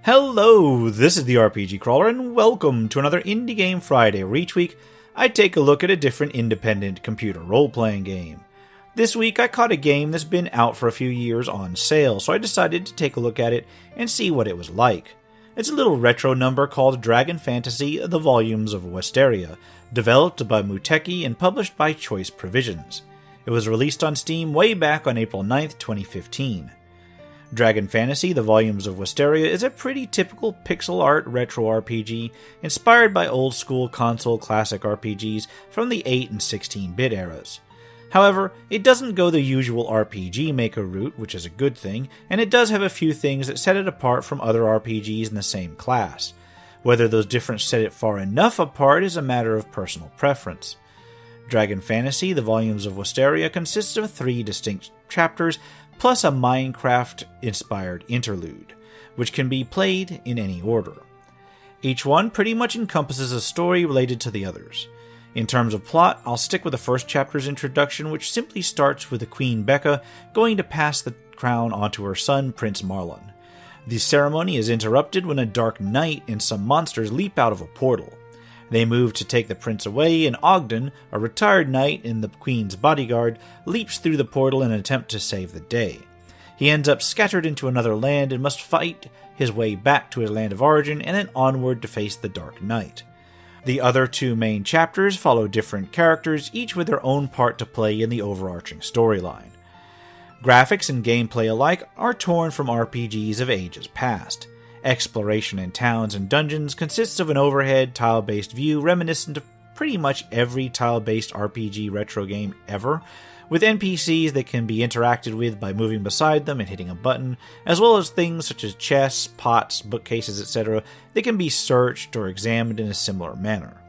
Hello, this is the RPG Crawler, and welcome to another Indie Game Friday, where each week I take a look at a different independent computer role-playing game. This week I caught a game that's been out for a few years on sale, so I decided to take a look at it and see what it was like. It's a little retro number called Dragon Fantasy: The Volumes of Wisteria, developed by Muteki and published by Choice Provisions. It was released on Steam way back on April 9th, 2015. Dragon Fantasy: The Volumes of Wisteria is a pretty typical pixel art retro RPG inspired by old-school console classic RPGs from the 8 and 16-bit eras. However, it doesn't go the usual RPG Maker route, which is a good thing, and it does have a few things that set it apart from other RPGs in the same class. Whether those differences set it far enough apart is a matter of personal preference. Dragon Fantasy: The Volumes of Wisteria consists of 3 distinct chapters, plus a Minecraft-inspired interlude, which can be played in any order. Each one pretty much encompasses a story related to the others. In terms of plot, I'll stick with the first chapter's introduction, which simply starts with the Queen Becca going to pass the crown onto her son, Prince Marlon. The ceremony is interrupted when a dark night and some monsters leap out of a portal. They move to take the prince away, and Ogden, a retired knight and the queen's bodyguard, leaps through the portal in an attempt to save the day. He ends up scattered into another land and must fight his way back to his land of origin and then onward to face the Dark Knight. The other 2 main chapters follow different characters, each with their own part to play in the overarching storyline. Graphics and gameplay alike are torn from RPGs of ages past. Exploration in towns and dungeons consists of an overhead, tile-based view reminiscent of pretty much every tile-based RPG retro game ever, with NPCs that can be interacted with by moving beside them and hitting a button, as well as things such as chests, pots, bookcases, etc. that can be searched or examined in a similar manner.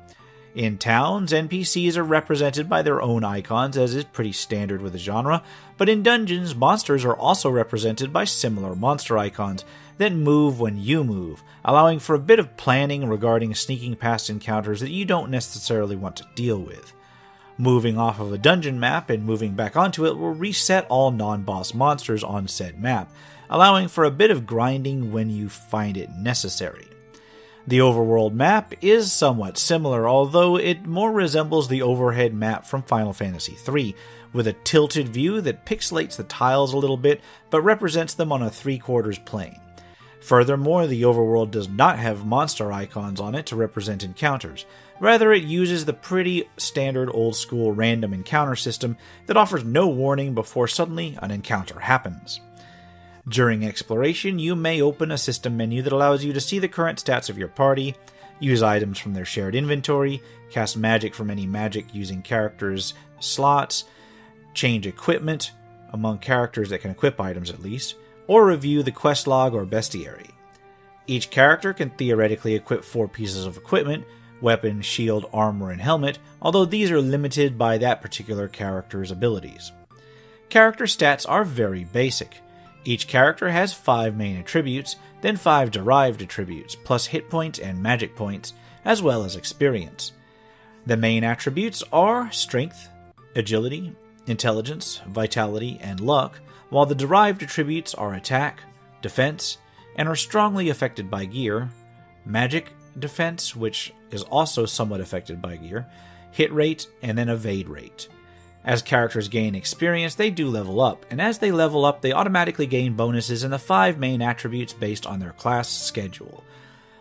In towns, NPCs are represented by their own icons, as is pretty standard with the genre, but in dungeons, monsters are also represented by similar monster icons that move when you move, allowing for a bit of planning regarding sneaking past encounters that you don't necessarily want to deal with. Moving off of a dungeon map and moving back onto it will reset all non-boss monsters on said map, allowing for a bit of grinding when you find it necessary. The Overworld Map is somewhat similar, although it more resembles the overhead map from Final Fantasy III, with a tilted view that pixelates the tiles a little bit, but represents them on a 3/4 plane. Furthermore, the overworld does not have monster icons on it to represent encounters. Rather, it uses the pretty standard old-school random encounter system that offers no warning before suddenly an encounter happens. During exploration, you may open a system menu that allows you to see the current stats of your party, use items from their shared inventory, cast magic from any magic using characters' slots, change equipment among characters that can equip items at least, or review the quest log or bestiary. Each character can theoretically equip 4 pieces of equipment: weapon, shield, armor, and helmet, although these are limited by that particular character's abilities. Character stats are very basic. Each character has 5 main attributes, then 5 derived attributes, plus hit points and magic points, as well as experience. The main attributes are strength, agility, intelligence, vitality, and luck, while the derived attributes are attack, defense, and are strongly affected by gear, magic, defense, which is also somewhat affected by gear, hit rate, and then evade rate. As characters gain experience, they do level up, and as they level up, they automatically gain bonuses in the 5 main attributes based on their class schedule.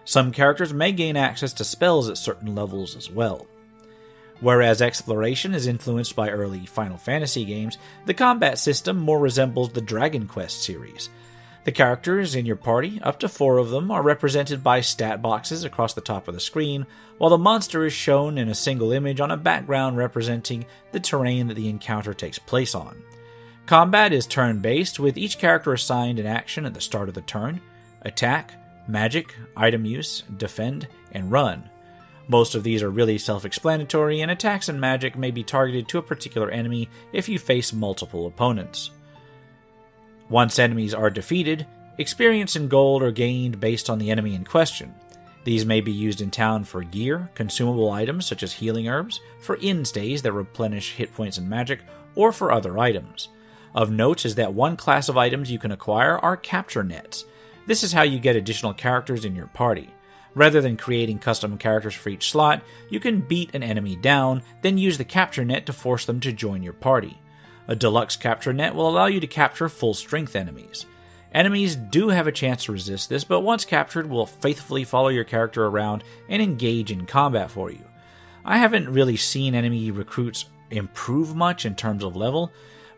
Some characters may gain access to spells at certain levels as well. Whereas exploration is influenced by early Final Fantasy games, the combat system more resembles the Dragon Quest series. The characters in your party, up to 4 of them, are represented by stat boxes across the top of the screen, while the monster is shown in a single image on a background representing the terrain that the encounter takes place on. Combat is turn-based, with each character assigned an action at the start of the turn: attack, magic, item use, defend, and run. Most of these are really self-explanatory, and attacks and magic may be targeted to a particular enemy if you face multiple opponents. Once enemies are defeated, experience and gold are gained based on the enemy in question. These may be used in town for gear, consumable items such as healing herbs, for inn stays that replenish hit points and magic, or for other items. Of note is that one class of items you can acquire are capture nets. This is how you get additional characters in your party. Rather than creating custom characters for each slot, you can beat an enemy down, then use the capture net to force them to join your party. A deluxe capture net will allow you to capture full-strength enemies. Enemies do have a chance to resist this, but once captured will faithfully follow your character around and engage in combat for you. I haven't really seen enemy recruits improve much in terms of level,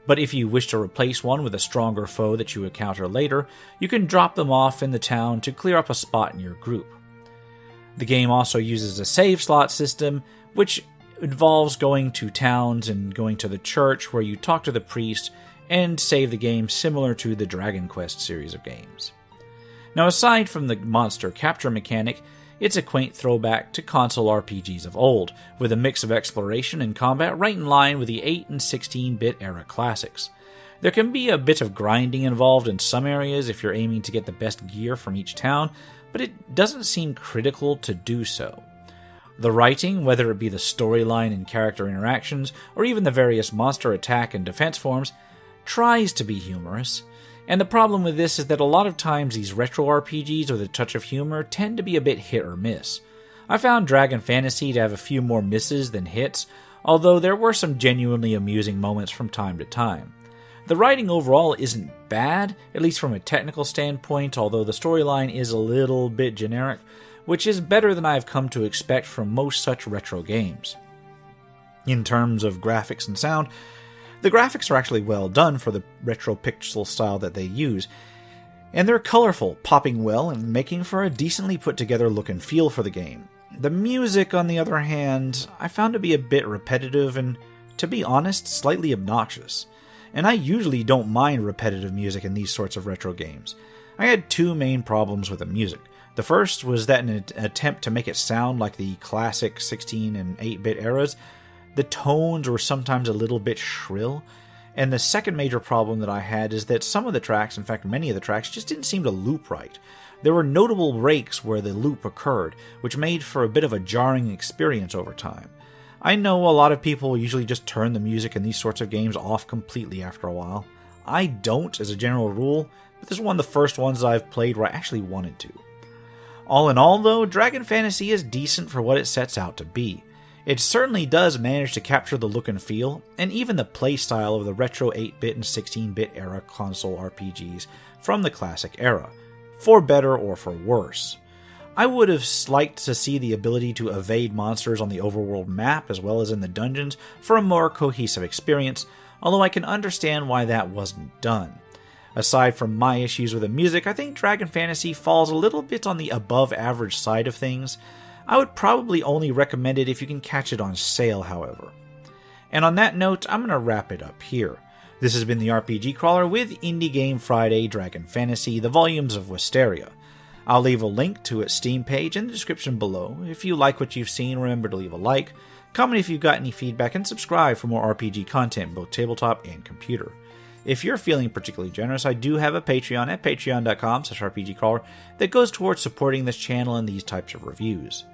but if you wish to replace one with a stronger foe that you encounter later, you can drop them off in the town to clear up a spot in your group. The game also uses a save slot system, which involves going to towns and going to the church where you talk to the priest and save the game, similar to the Dragon Quest series of games. Now, aside from the monster capture mechanic, it's a quaint throwback to console RPGs of old, with a mix of exploration and combat right in line with the 8 and 16-bit era classics. There can be a bit of grinding involved in some areas if you're aiming to get the best gear from each town, but it doesn't seem critical to do so. The writing, whether it be the storyline and character interactions, or even the various monster attack and defense forms, tries to be humorous. And the problem with this is that a lot of times these retro RPGs with a touch of humor tend to be a bit hit or miss. I found Dragon Fantasy to have a few more misses than hits, although there were some genuinely amusing moments from time to time. The writing overall isn't bad, at least from a technical standpoint, although the storyline is a little bit generic, which is better than I've come to expect from most such retro games. In terms of graphics and sound, the graphics are actually well done for the retro pixel style that they use, and they're colorful, popping well, and making for a decently put together look and feel for the game. The music, on the other hand, I found to be a bit repetitive and, to be honest, slightly obnoxious. And I usually don't mind repetitive music in these sorts of retro games. I had two main problems with the music. The first was that in an attempt to make it sound like the classic 16 and 8-bit eras, the tones were sometimes a little bit shrill. And the second major problem that I had is that some of the tracks, in fact many of the tracks, just didn't seem to loop right. There were notable breaks where the loop occurred, which made for a bit of a jarring experience over time. I know a lot of people usually just turn the music in these sorts of games off completely after a while. I don't, as a general rule, but this is one of the first ones I've played where I actually wanted to. All in all, though, Dragon Fantasy is decent for what it sets out to be. It certainly does manage to capture the look and feel, and even the playstyle of the retro 8-bit and 16-bit era console RPGs from the classic era, for better or for worse. I would have liked to see the ability to evade monsters on the Overworld Map as well as in the dungeons for a more cohesive experience, although I can understand why that wasn't done. Aside from my issues with the music, I think Dragon Fantasy falls a little bit on the above-average side of things. I would probably only recommend it if you can catch it on sale, however. And on that note, I'm going to wrap it up here. This has been the RPG Crawler with Indie Game Friday Dragon Fantasy, the volumes of Wisteria. I'll leave a link to its Steam page in the description below. If you like what you've seen, remember to leave a like, comment if you've got any feedback, and subscribe for more RPG content, both tabletop and computer. If you're feeling particularly generous, I do have a Patreon at patreon.com/rpgcrawler that goes towards supporting this channel and these types of reviews.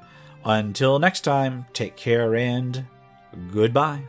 Until next time, take care and goodbye.